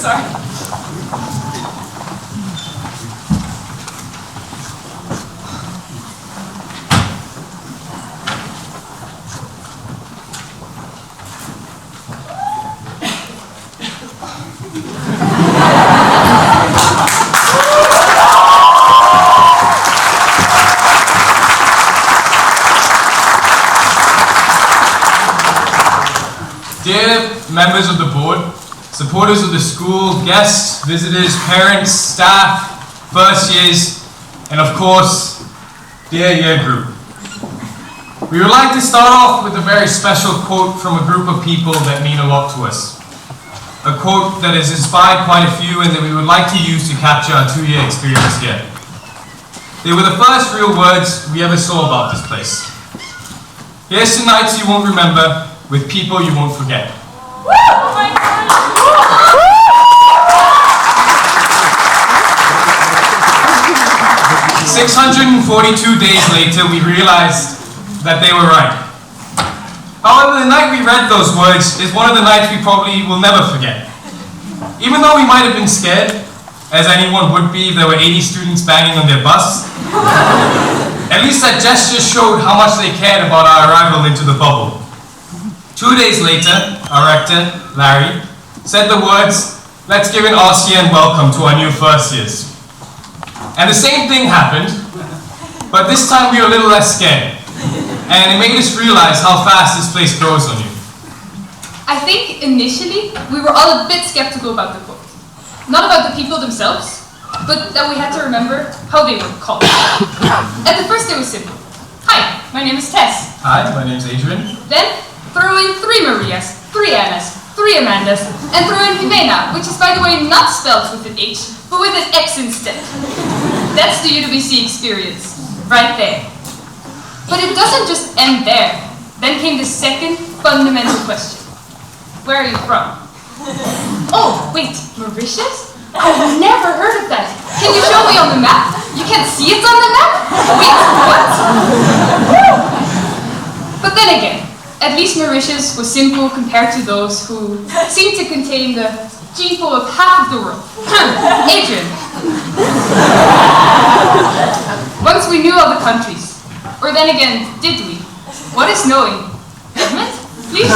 Sorry. Dear members of the board, supporters of the school, guests, visitors, parents, staff, first years, and of course, dear year group. We would like to start off with a very special quote from a group of people that mean a lot to us. A quote that has inspired quite a few and that we would like to use to capture our 2-year experience here. They were the first real words we ever saw about this place. Here's to nights you won't remember, with people you won't forget. 642 days later, we realized that they were right. However, the night we read those words is one of the nights we probably will never forget. Even though we might have been scared, as anyone would be if there were 80 students banging on their bus, at least that gesture showed how much they cared about our arrival into the bubble. 2 days later, our rector, Larry, said the words, "Let's give an RCN welcome to our new first years." And the same thing happened, but this time we were a little less scared. And it made us realize how fast this place grows on you. I think initially we were all a bit skeptical about the quote. Not about the people themselves, but that we had to remember how they were called. At the first it was simple. Hi, my name is Tess. Hi, my name's Adrian. Then throw in 3 Marias, 3 Annas, 3 Amandas, and throw in Jimena, which is by the way not spelled with an H, but with an X instead. That's the UWC experience, right there. But it doesn't just end there. Then came the second fundamental question. Where are you from? Oh, wait, Mauritius? I've never heard of that. Can you show me on the map? You can't see it on the map? Wait, what? But then again, at least Mauritius was simple compared to those who seem to contain the gene pool of half of the world. Adrian. Once we knew all the countries. Or then again, did we? What is knowing? Edmund, please?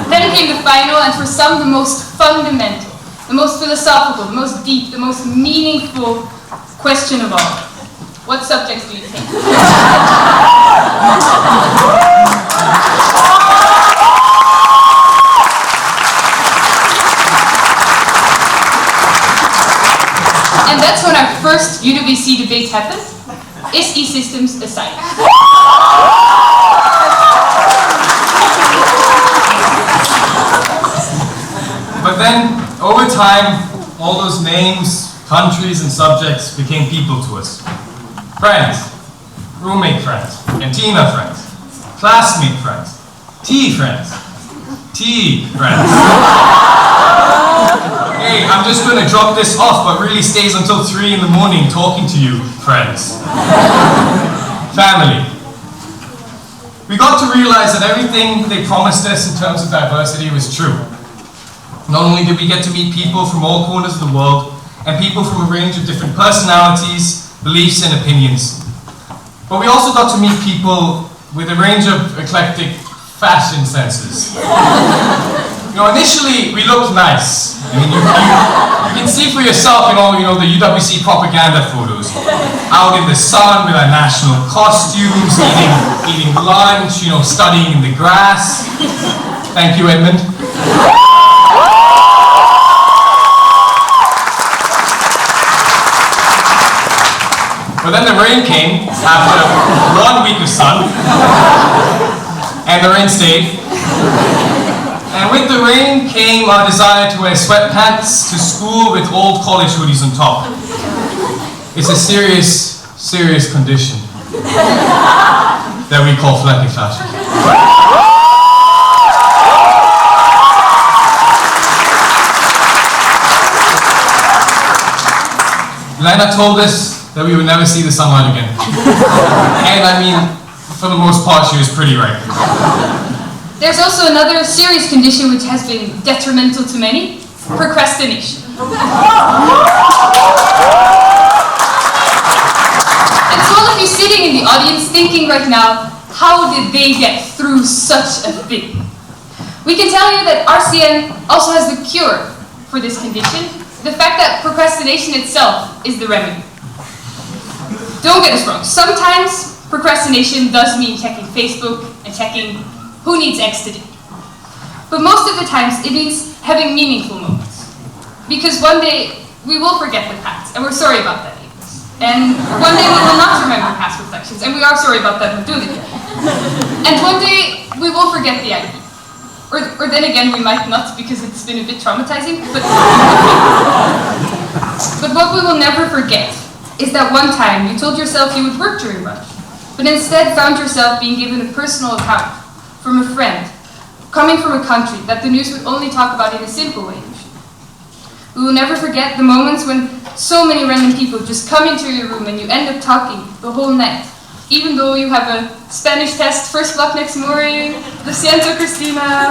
Then came the final, and for some the most fundamental, the most philosophical, the most deep, the most meaningful question of all. What subjects do you take? And that's when our first UWC debate happened. Is E-Systems a science? But then, over time, all those names, countries, and subjects became people to us. Friends, roommate friends, cantina friends, classmate friends, tea friends, tea friends. Hey, I'm just going to drop this off, but really stays until 3 in the morning talking to you, friends. Family. We got to realize that everything they promised us in terms of diversity was true. Not only did we get to meet people from all corners of the world, and people from a range of different personalities, beliefs, and opinions, but we also got to meet people with a range of eclectic fashion senses. You know, initially, we looked nice. I mean, you can see for yourself in all, the UWC propaganda photos. Out in the sun with our national costumes, eating lunch, studying in the grass. Thank you, Edmund. But then the rain came after 1 week of sun, and the rain stayed. And with the rain came our desire to wear sweatpants to school with old college hoodies on top. It's a serious, serious condition that we call flecky fashion. Lena told us that we would never see the sunlight again. And I mean, for the most part, she was pretty right. There's also another serious condition which has been detrimental to many: procrastination. And so all of you sitting in the audience thinking right now, how did they get through such a thing? We can tell you that RCN also has the cure for this condition: the fact that procrastination itself is the remedy. Don't get us wrong, sometimes procrastination does mean checking Facebook and checking who needs X today. But most of the times it means having meaningful moments. Because one day we will forget the past, and we're sorry about that. And one day we will not remember past reflections, and we are sorry about that, we'll do it again. And one day we will forget the ID. Or then again, we might not, because it's been a bit traumatizing, but what we will never forget is that one time you told yourself you would work during lunch, but instead found yourself being given a personal account from a friend, coming from a country that the news would only talk about in a simple way. We will never forget the moments when so many random people just come into your room and you end up talking the whole night, even though you have a Spanish test first block next morning. Lo siento, Cristina.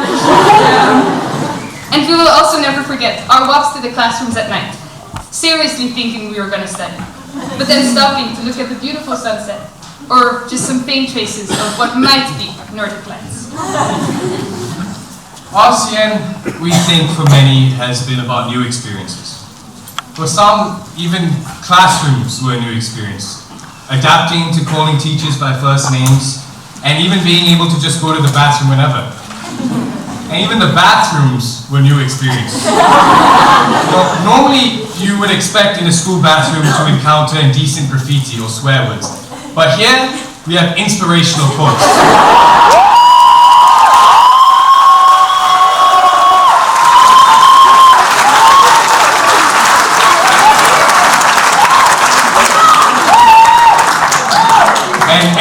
And we will also never forget our walks to the classrooms at night, seriously thinking we were going to study, but then stopping to look at the beautiful sunset, or just some faint traces of what might be Nordic lights. RCN, we think for many, has been about new experiences. For some, even classrooms were a new experience. Adapting to calling teachers by first names, and even being able to just go to the bathroom whenever. And even the bathrooms were new experiences. Normally, you would expect in a school bathroom to encounter indecent graffiti or swear words. But here, we have inspirational quotes.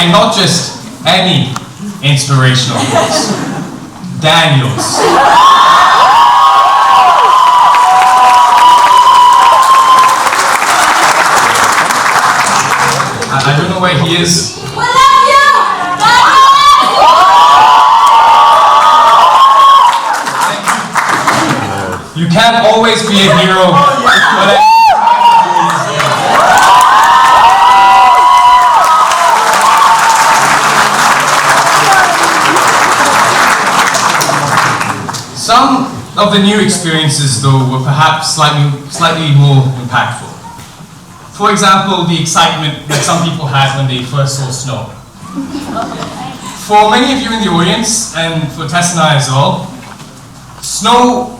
And not just any inspirational quotes. Daniel's. I don't know where he is. We love you! You can't always be a hero, but some of the new experiences, though, were perhaps slightly more impactful. For example, the excitement that some people had when they first saw snow. For many of you in the audience, and for Tess and I as well, snow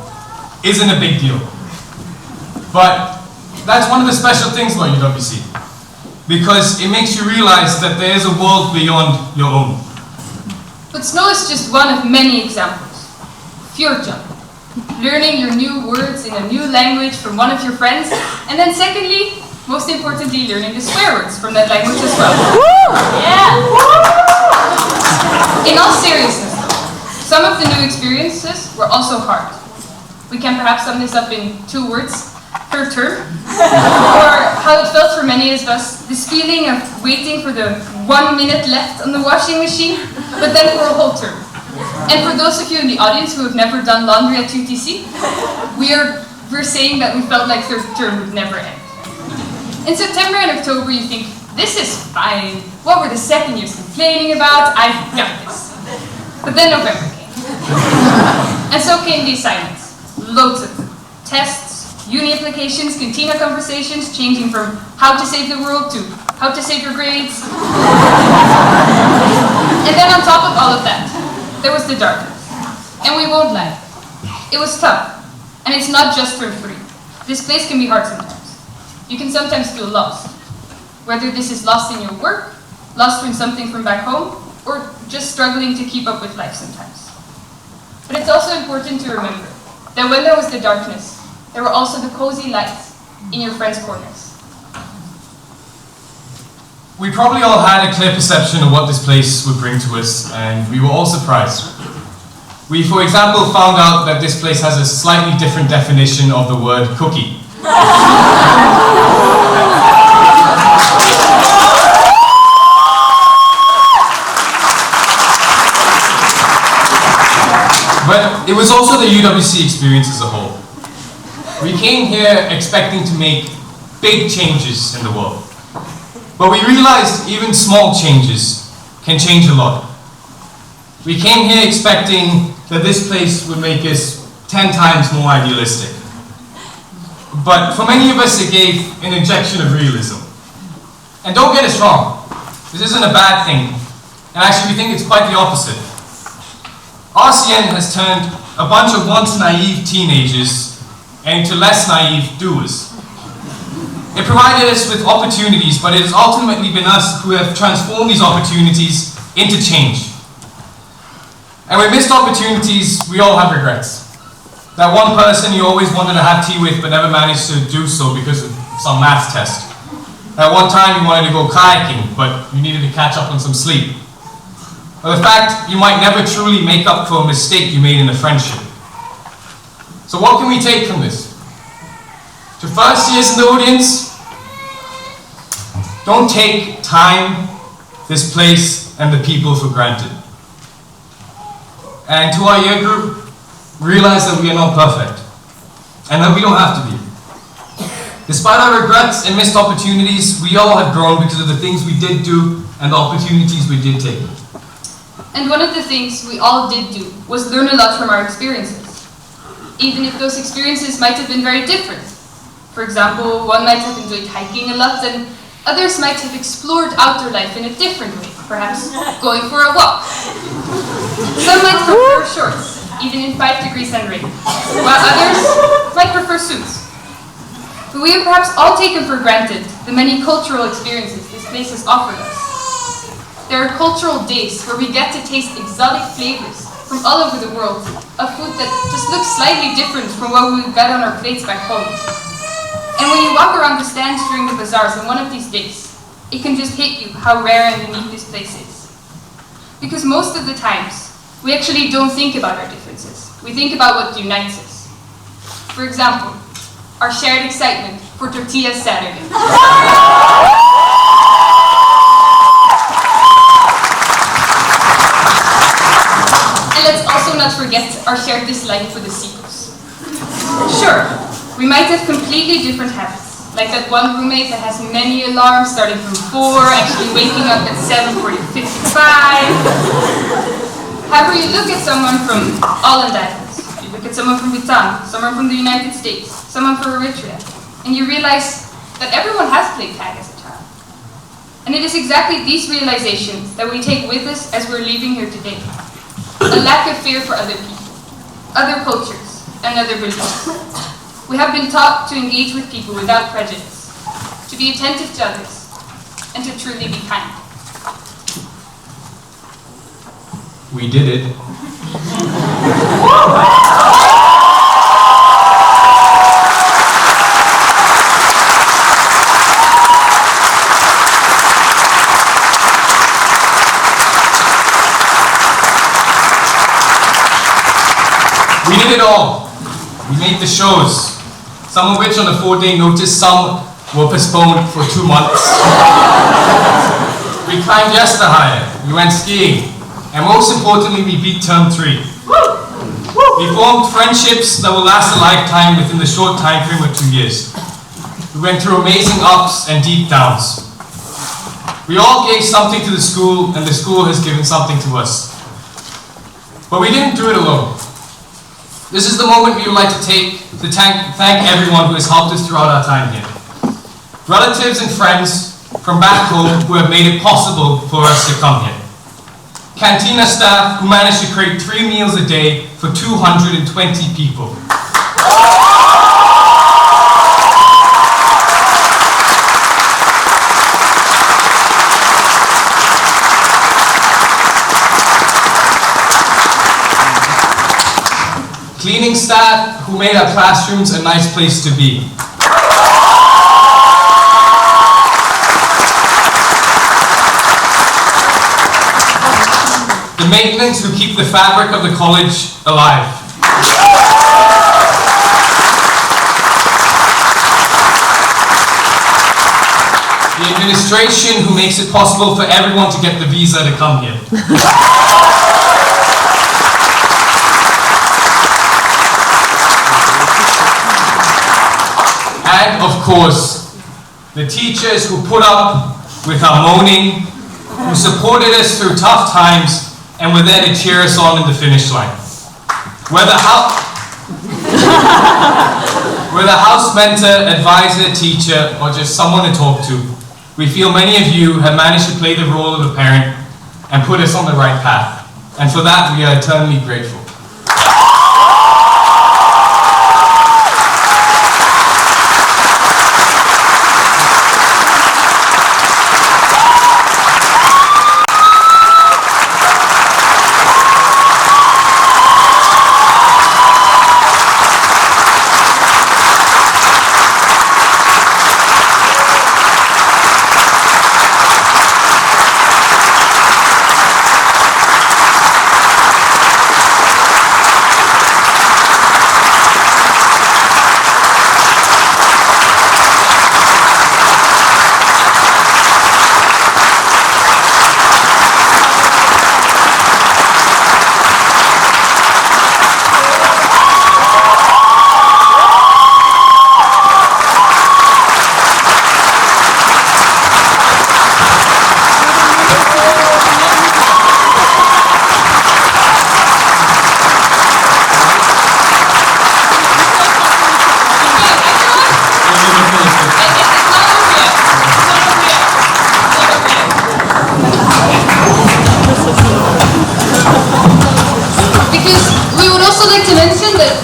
isn't a big deal. But that's one of the special things about UWC, because it makes you realize that there is a world beyond your own. But snow is just one of many examples. Fjordjump, learning your new words in a new language from one of your friends, and then secondly, most importantly, learning the swear words from that language as well. Yeah! In all seriousness, some of the new experiences were also hard. We can perhaps sum this up in 2 words: per term, or how it felt for many of us, this feeling of waiting for the 1 minute left on the washing machine, but then for a whole term. And for those of you in the audience who have never done laundry at UTC, we're saying that we felt like third term would never end. In September and October, you think, this is fine. What were the second years complaining about? I've got this. But then November came. And so came the assignments. Loads of them. Tests, uni applications, cantina conversations, changing from how to save the world to how to save your grades. And then on top of all of that, there was the darkness. And we won't lie. It was tough. And it's not just term 3. This place can be hard sometimes. You can sometimes feel lost. Whether this is lost in your work, lost in something from back home, or just struggling to keep up with life sometimes. But it's also important to remember that when there was the darkness, there were also the cozy lights in your friends' corners. We probably all had a clear perception of what this place would bring to us, and we were all surprised. We, for example, found out that this place has a slightly different definition of the word cookie. It was also the UWC experience as a whole. We came here expecting to make big changes in the world. But we realized even small changes can change a lot. We came here expecting that this place would make us 10 times more idealistic. But for many of us, it gave an injection of realism. And don't get us wrong, this isn't a bad thing. And actually, we think it's quite the opposite. RCN has turned a bunch of once naive teenagers into less naive doers. It provided us with opportunities, but it has ultimately been us who have transformed these opportunities into change. And with missed opportunities, we all have regrets. That one person you always wanted to have tea with but never managed to do so because of some math test. That one time you wanted to go kayaking but you needed to catch up on some sleep. Or the fact you might never truly make up for a mistake you made in a friendship. So what can we take from this? To first years in the audience, don't take time, this place, and the people for granted. And to our year group, realize that we are not perfect, and that we don't have to be. Despite our regrets and missed opportunities, we all have grown because of the things we did do and the opportunities we did take. And one of the things we all did do was learn a lot from our experiences, even if those experiences might have been very different. For example, one might have enjoyed hiking a lot, and others might have explored outdoor life in a different way, perhaps going for a walk. Some might prefer shorts, even in 5 degrees and rain, while others might prefer suits. But we have perhaps all taken for granted the many cultural experiences this place has offered us. There are cultural days where we get to taste exotic flavors from all over the world of food that just looks slightly different from what we've got on our plates back home. And when you walk around the stands during the bazaars on one of these days, it can just hit you how rare and unique this place is. Because most of the times, we actually don't think about our differences. We think about what unites us. For example, our shared excitement for Tortilla Saturday. And let's also not forget our shared dislike for the sequels. Sure, we might have completely different habits, like that one roommate that has many alarms starting from 4, actually waking up at 7:55. However, you look at someone from Holland Islands, you look at someone from Bhutan, someone from the United States, someone from Eritrea, and you realize that everyone has played tag as a child. And it is exactly these realizations that we take with us as we're leaving here today. A lack of fear for other people, other cultures, and other beliefs. We have been taught to engage with people without prejudice, to be attentive to others, and to truly be kind. We did it. We did it all. We made the shows, some of which on a 4-day notice, some were postponed for 2 months. We climbed Yesterhigh, we went skiing, and most importantly, we beat term 3. We formed friendships that will last a lifetime within the short time frame of 2 years. We went through amazing ups and deep downs. We all gave something to the school, and the school has given something to us. But we didn't do it alone. This is the moment we would like to take to thank everyone who has helped us throughout our time here. Relatives and friends from back home who have made it possible for us to come here. Cantina staff who managed to create 3 meals a day for 220 people. Cleaning staff who made our classrooms a nice place to be. The maintenance who keep the fabric of the college alive. The administration who makes it possible for everyone to get the visa to come here. of course, the teachers who put up with our moaning, who supported us through tough times, and were there to cheer us on in the finish line. Whether house mentor, advisor, teacher, or just someone to talk to, we feel many of you have managed to play the role of a parent and put us on the right path. And for that, we are eternally grateful.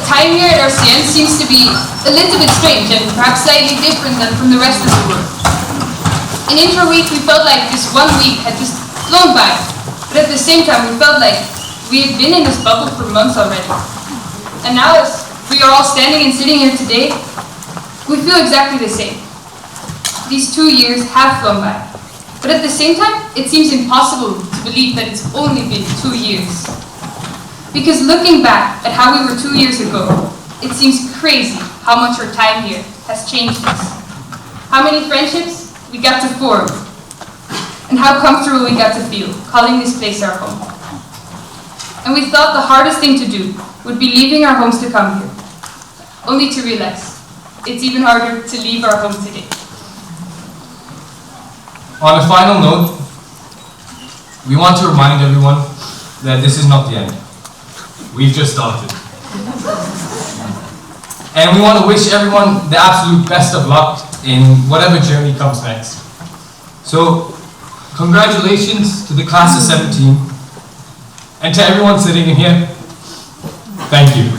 Time here at RCN seems to be a little bit strange and perhaps slightly different than from the rest of the world. In Intro Week, we felt like this one week had just flown by, but at the same time, we felt like we had been in this bubble for months already. And now, as we are all standing and sitting here today, we feel exactly the same. These 2 years have flown by, but at the same time, it seems impossible to believe that it's only been 2 years. Because looking back at how we were 2 years ago, it seems crazy how much our time here has changed us. How many friendships we got to form, and how comfortable we got to feel calling this place our home. And we thought the hardest thing to do would be leaving our homes to come here, only to realize it's even harder to leave our home today. On a final note, we want to remind everyone that this is not the end. We've just started. And we want to wish everyone the absolute best of luck in whatever journey comes next. So, congratulations to the class of 17, and to everyone sitting in here, thank you.